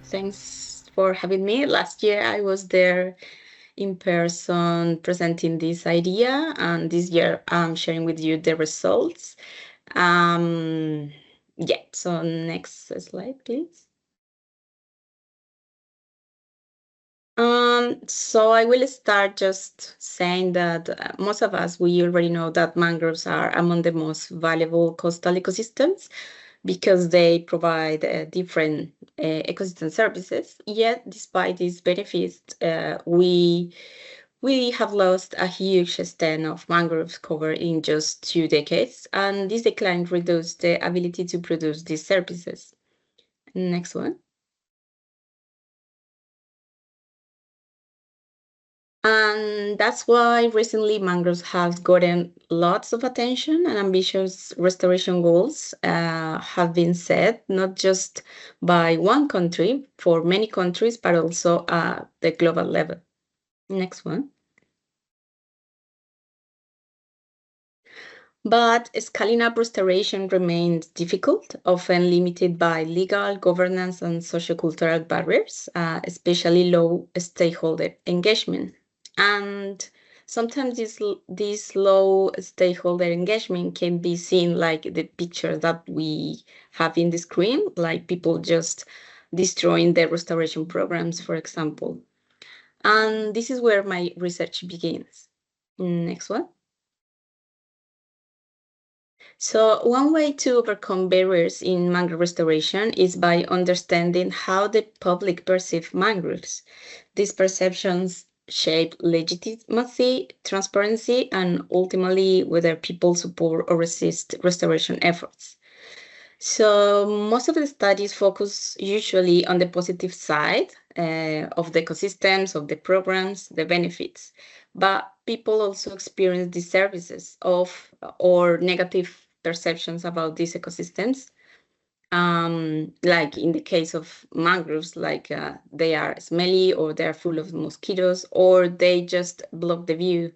Thanks for having me. Last year I was there in person presenting this idea, and this year I'm sharing with you the results. Yeah, so next slide, please. So I will start just saying that most of us, we already know that mangroves are among the most valuable coastal ecosystems because they provide different ecosystem services. Yet, despite these benefits, we have lost a huge extent of mangroves cover in just 2 decades, and this decline reduced the ability to produce these services. Next one. And that's why recently mangroves have gotten lots of attention, and ambitious restoration goals have been set, not just by one country, for many countries, but also at the global level. Next one. But scaling up restoration remains difficult, often limited by legal, governance, and sociocultural barriers, especially low stakeholder engagement. And sometimes this low stakeholder engagement can be seen like the picture that we have in the screen, like people just destroying their restoration programs, for example. And this is where my research begins. Next one. So one way to overcome barriers in mangrove restoration is by understanding how the public perceive mangroves. These perceptions shape legitimacy, transparency, and ultimately whether people support or resist restoration efforts. So most of the studies focus usually on the positive side of the ecosystems, of the programs, the benefits. But people also experience disservices of or negative perceptions about these ecosystems. Like in the case of mangroves, like they are smelly or they're full of mosquitoes or they just block the view.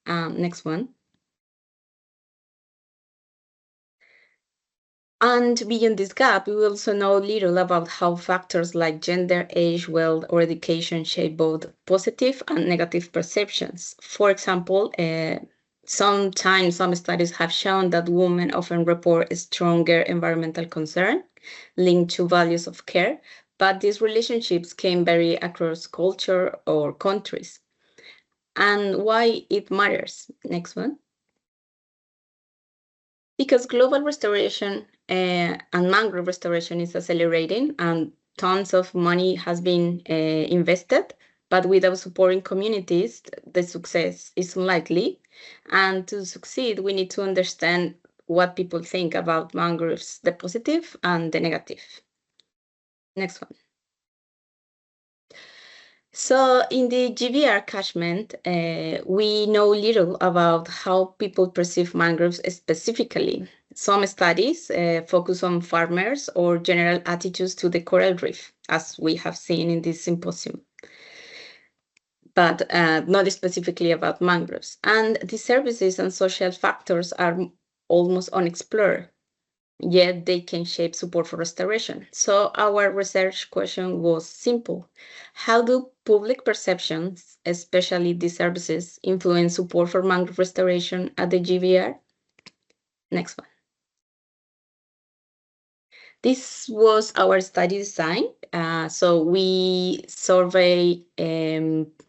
Next one. And beyond this gap, we also know little about how factors like gender, age, wealth, or education shape both positive and negative perceptions. For example, sometimes some studies have shown that women often report a stronger environmental concern linked to values of care, but these relationships can vary across culture or countries. And why it matters. Next one. Because global restoration and mangrove restoration is accelerating and tons of money has been invested, but without supporting communities, the success is unlikely. And to succeed, we need to understand what people think about mangroves, the positive and the negative. Next one. So in the GBR catchment, we know little about how people perceive mangroves specifically. Some studies focus on farmers or general attitudes to the coral reef, as we have seen in this symposium, but not specifically about mangroves. And the services and social factors are almost unexplored, yet they can shape support for restoration. So our research question was simple. How do public perceptions, especially disservices, influence support for mangrove restoration at the GBR? Next one. This was our study design. So we survey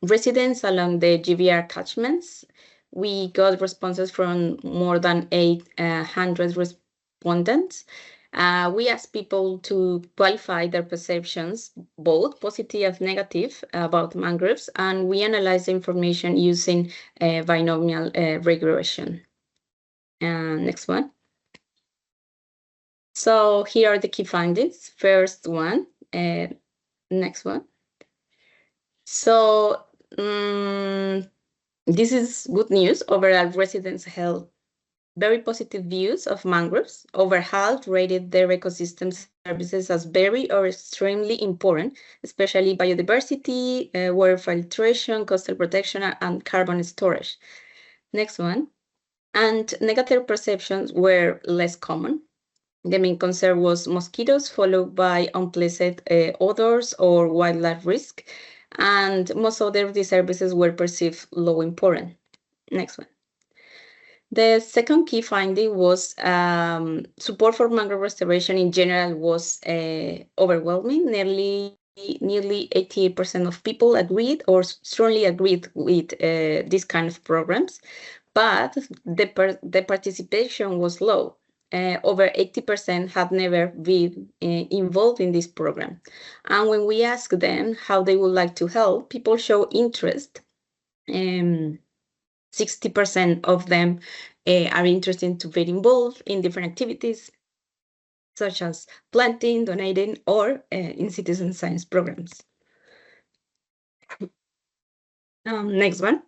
residents along the GBR catchments. We got responses from more than 800 respondents. We asked people to qualify their perceptions, both positive and negative, about mangroves, and we analyzed the information using binomial regression. Next one. So here are the key findings. First one, next one. So this is good news. Overall, residents held very positive views of mangroves. Over half rated their ecosystem services as very or extremely important, especially biodiversity, water filtration, coastal protection, and carbon storage. Next one. And negative perceptions were less common. The main concern was mosquitoes, followed by unpleasant odors or wildlife risk, and most other disservices were perceived low important. Next one. The second key finding was support for mangrove restoration in general was overwhelming. Nearly 88% of people agreed or strongly agreed with this kind of programs, but the participation was low. Over 80% had never been involved in this program. And when we asked them how they would like to help, people show interest. 60% of them are interested to get involved in different activities, such as planting, donating, or in citizen science programs. Next one.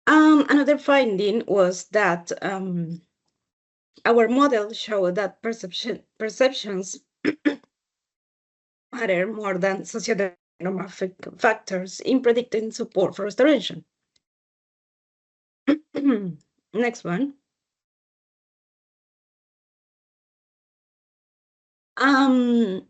Another finding was that our model showed that perceptions matter more than sociodemographic factors in predicting support for restoration. Next one. And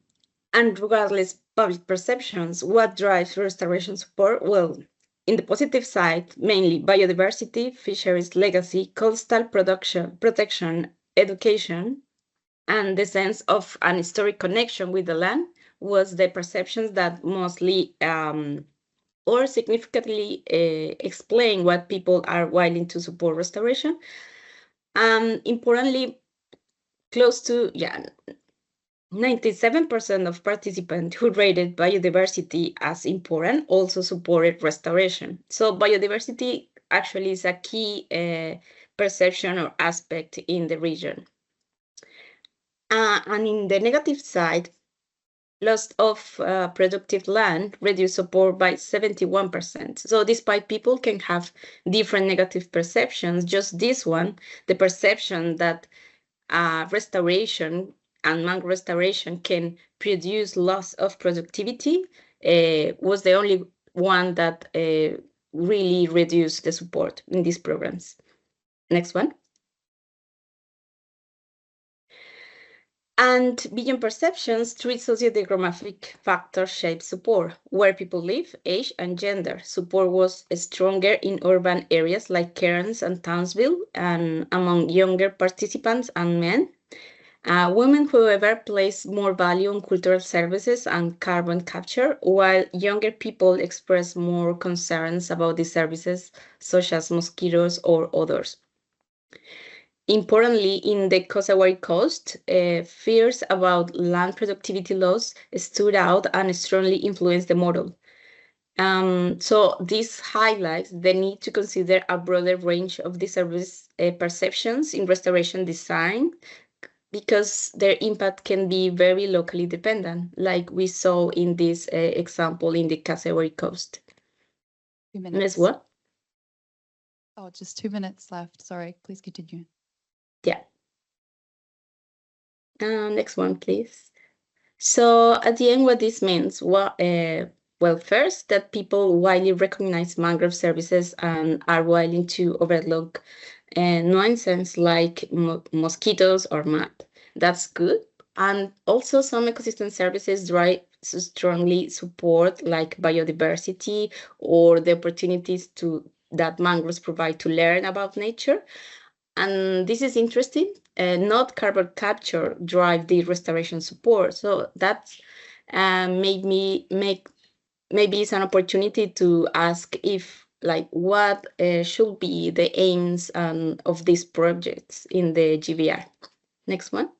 regardless public perceptions, what drives restoration support? Well, in the positive side, mainly biodiversity, fisheries legacy, coastal protection, education, and the sense of an historic connection with the land was the perceptions that mostly or significantly explain what people are willing to support restoration. Importantly, close to 97% of participants who rated biodiversity as important also supported restoration. So biodiversity actually is a key perception or aspect in the region. And in the negative side, loss of productive land reduced support by 71%. So despite people can have different negative perceptions, just this one, the perception that restoration and mangrove restoration can produce loss of productivity was the only one that really reduced the support in these programs. Next one. And beyond perceptions, three sociodemographic factors shape support: where people live, age, and gender. Support was stronger in urban areas like Cairns and Townsville, and among younger participants and men. Women, however, place more value on cultural services and carbon capture, while younger people express more concerns about these services, such as mosquitoes or odors. Importantly, in the Kosawari Coast, fears about land productivity loss stood out and strongly influenced the model. So this highlights the need to consider a broader range of disservice perceptions in restoration design, because their impact can be very locally dependent, like we saw in this example in the Kosawari Coast. 2 minutes. Next what? Oh, just 2 minutes left. Sorry, please continue. Yeah. Next one, please. So at the end, what this means, well, first, that people widely recognize mangrove services and are willing to overlook nuances like mosquitoes or mud. That's good. And also some ecosystem services drive strongly support, like biodiversity or the opportunities that mangroves provide to learn about nature. And this is interesting. Not carbon capture drive the restoration support. So that's maybe it's an opportunity to ask if what should be the aims of these projects in the GBR. Next one.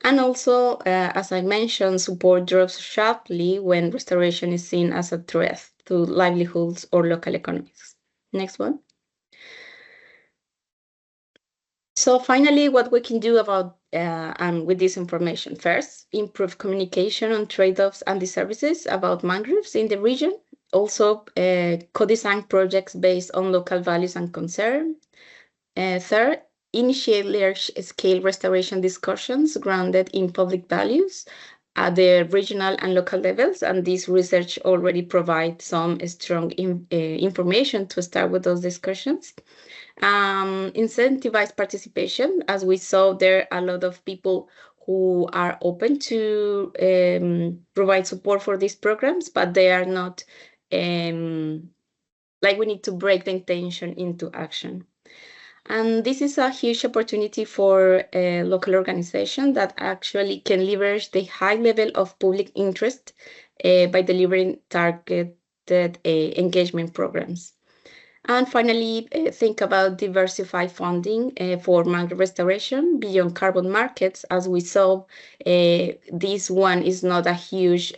And also, as I mentioned, support drops sharply when restoration is seen as a threat to livelihoods or local economies. Next one. So finally, what we can do about with this information. First, improve communication on trade-offs and the services about mangroves in the region. Also, co-design projects based on local values and concern. Third, initiate large-scale restoration discussions grounded in public values. at the regional and local levels, and this research already provides some strong information to start with those discussions. Incentivized participation, as we saw, there are a lot of people who are open to provide support for these programs, but they are not, like we need to break the intention into action. And this is a huge opportunity for a local organization that actually can leverage the high level of public interest by delivering targeted engagement programs. And finally, think about diversified funding for mangrove restoration beyond carbon markets. As we saw, this one is not a huge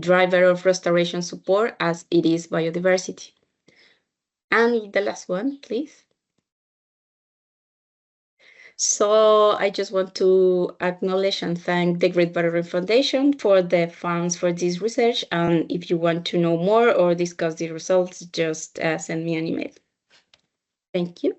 driver of restoration support as it is biodiversity. And the last one, please. So I just want to acknowledge and thank the Great Barrier Reef Foundation for the funds for this research. And if you want to know more or discuss the results, just send me an email. Thank you.